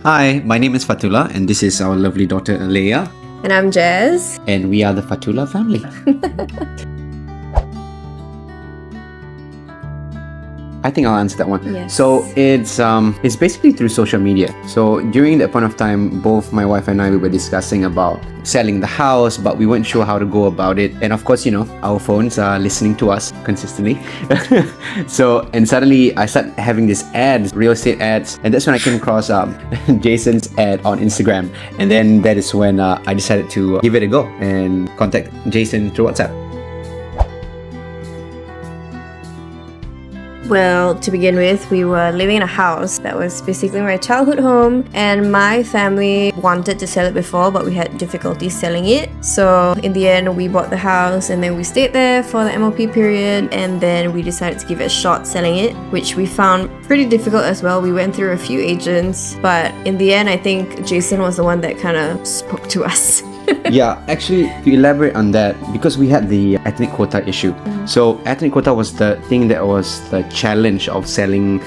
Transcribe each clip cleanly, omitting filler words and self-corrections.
Hi, my name is Fatullah and this is our lovely daughter Alea. And I'm Jazz. And we are the Fatullah family. I think I'll answer that one. Yes. So it's basically through social media. So during that point of time, both my wife and I, we were discussing about selling the house, but we weren't sure how to go about it. And of course, our phones are listening to us consistently. And suddenly I started having these ads, real estate ads. And that's when I came across Jason's ad on Instagram. And then that is when I decided to give it a go and contact Jason through WhatsApp. Well, to begin with, we were living in a house that was basically my childhood home, and my family wanted to sell it before, but we had difficulty selling it. So in the end, we bought the house and then we stayed there for the MOP period, and then we decided to give it a shot selling it, which we found pretty difficult as well. We went through a few agents, but in the end, I think Jason was the one that kind of spoke to us. Yeah, actually, to elaborate on that, because we had the ethnic quota issue. So ethnic quota was the thing that was the challenge of selling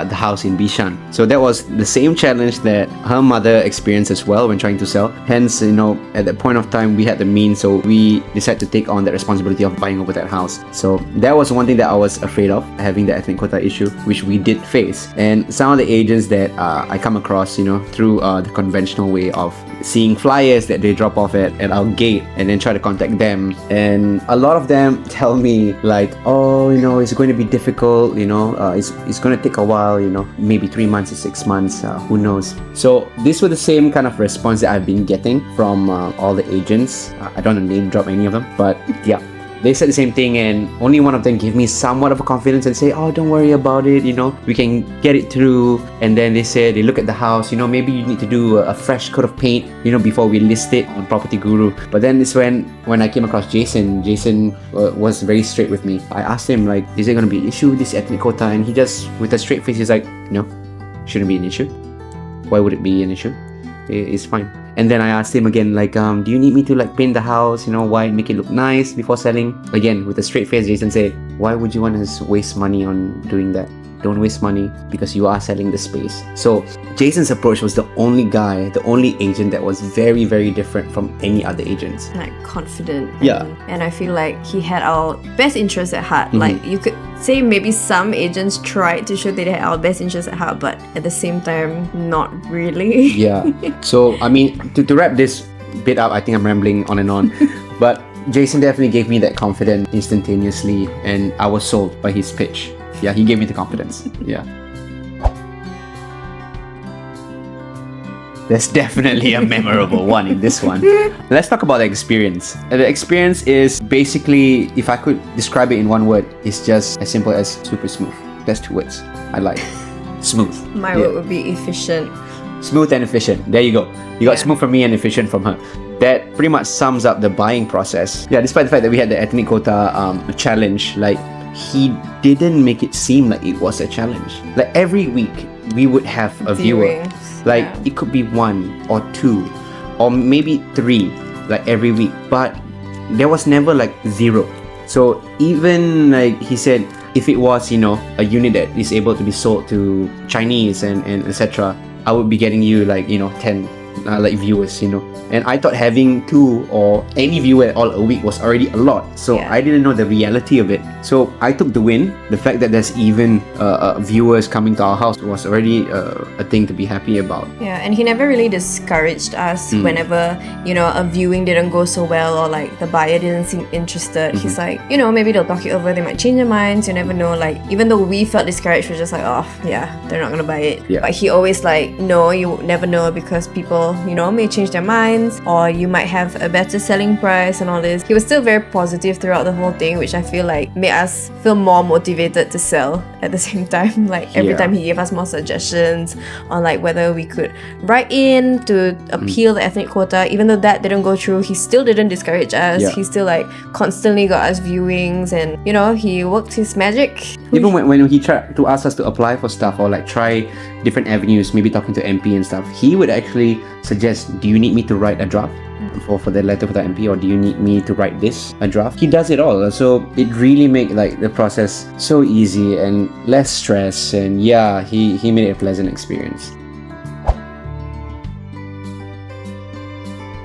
the house in Bishan. So that was the same challenge that her mother experienced as well when trying to sell. Hence, at that point of time, we had the means, so we decided to take on the responsibility of buying over that house. So that was one thing that I was afraid of, having the ethnic quota issue, which we did face. And some of the agents that I come across, through the conventional way of seeing flyers that they drop off at our gate and then try to contact them. And a lot of them tell me like, oh, it's going to be difficult, it's going to take a while, maybe 3 months to 6 months, who knows. So these were the same kind of response that I've been getting from all the agents. I don't want to name drop any of them, but yeah. They said the same thing, and only one of them gave me somewhat of a confidence and say, oh, don't worry about it, we can get it through. And then they said, they look at the house, maybe you need to do a fresh coat of paint, before we list it on Property Guru. But then it's when I came across Jason was very straight with me. I asked him, like, is there going to be an issue with this ethnic quota? And he just, with a straight face, he's like, no, shouldn't be an issue. Why would it be an issue? It's fine. And then I asked him again, like, do you need me to like paint the house, why make it look nice before selling? Again, with a straight face, Jason said, why would you want to waste money on doing that? Don't waste money because you are selling the space. So Jason's approach was the only agent that was very, very different from any other agents. Like confident. Yeah. And I feel like he had our best interests at heart. Like you could say maybe some agents tried to show that they had our best interests at heart, but at the same time, not really. Yeah. So, I mean, to wrap this bit up, I think I'm rambling on and on. But Jason definitely gave me that confidence instantaneously, and I was sold by his pitch. Yeah, he gave me the confidence. Yeah. There's definitely a memorable one in this one. Let's talk about the experience. The experience is basically, if I could describe it in one word, it's just as simple as super smooth. That's 2 words. I like smooth. My word would be efficient. Smooth and efficient. There you go. You got smooth from me and efficient from her. That pretty much sums up the buying process. Yeah, despite the fact that we had the ethnic quota challenge, like, he didn't make it seem like it was a challenge. Like every week we would have a viewer. Like it could be 1 or 2 or maybe 3 like every week, but there was never like 0. So even like he said, if it was a unit that is able to be sold to Chinese and etc., I would be getting you like 10 like viewers, and I thought having 2 or any viewer at all a week was already a lot. So I didn't know the reality of it. So I took the win. The fact that there's even viewers coming to our house was already a thing to be happy about. Yeah, and he never really discouraged us whenever a viewing didn't go so well, or like the buyer didn't seem interested. He's like, maybe they'll talk it over, they might change their minds, you never know. Like, even though we felt discouraged, we're just like, oh yeah, they're not gonna buy it. But he always like, no, you never know, because people may change their minds, or you might have a better selling price and all this. He was still very positive throughout the whole thing, which I feel like made us feel more motivated to sell at the same time. Like every time he gave us more suggestions on like whether we could write in to appeal the ethnic quota. Even though that didn't go through, he still didn't discourage us. He still like constantly got us viewings, and he worked his magic. Even when he tried to ask us to apply for stuff or like try different avenues, maybe talking to MP and stuff, he would actually suggest, do you need me to write a draft for the letter for the MP, or do you need me to write a draft? He does it all. So it really made like the process so easy and less stress, and he made it a pleasant experience.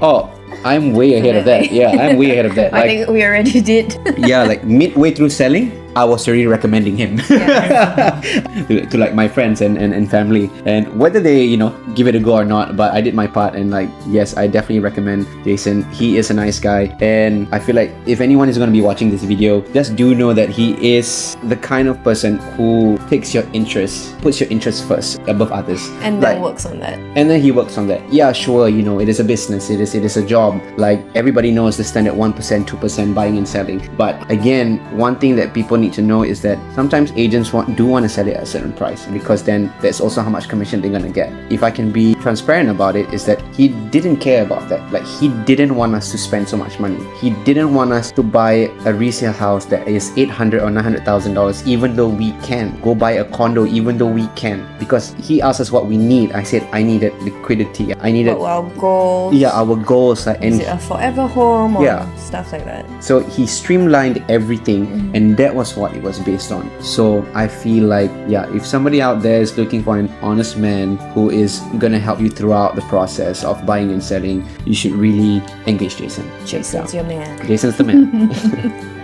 Oh, I'm way ahead of that. Yeah, I'm way ahead of that. I think we already did. Yeah, like midway through selling, I was already recommending him to like my friends and family, and whether they give it a go or not, but I did my part, and like yes, I definitely recommend Jason. He is a nice guy, and I feel like if anyone is going to be watching this video, just do know that he is the kind of person who takes your interests, puts your interests first above others, And then works on that. and then he works on that. Yeah, sure, it is a business, it is a job. Like everybody knows the standard 1%, 2% buying and selling. But again, one thing that people need to know is that sometimes agents do want to sell it at a certain price, because then that's also how much commission they're gonna get. If I can be transparent about it, is that he didn't care about that. Like he didn't want us to spend so much money. He didn't want us to buy a resale house that is $800,000 or $900,000, even though we can go buy a condo, even though we can, because he asked us what we need. I said I needed liquidity. I needed Our goals. yeah, our goals, and Is it a forever home or Yeah. stuff like that? so he streamlined everything, and that was what it was based on. So I feel like, yeah, if somebody out there is looking for an honest man who is gonna help you throughout the process of buying and selling, you should really engage Jason. Jason's your man. Jason's the man.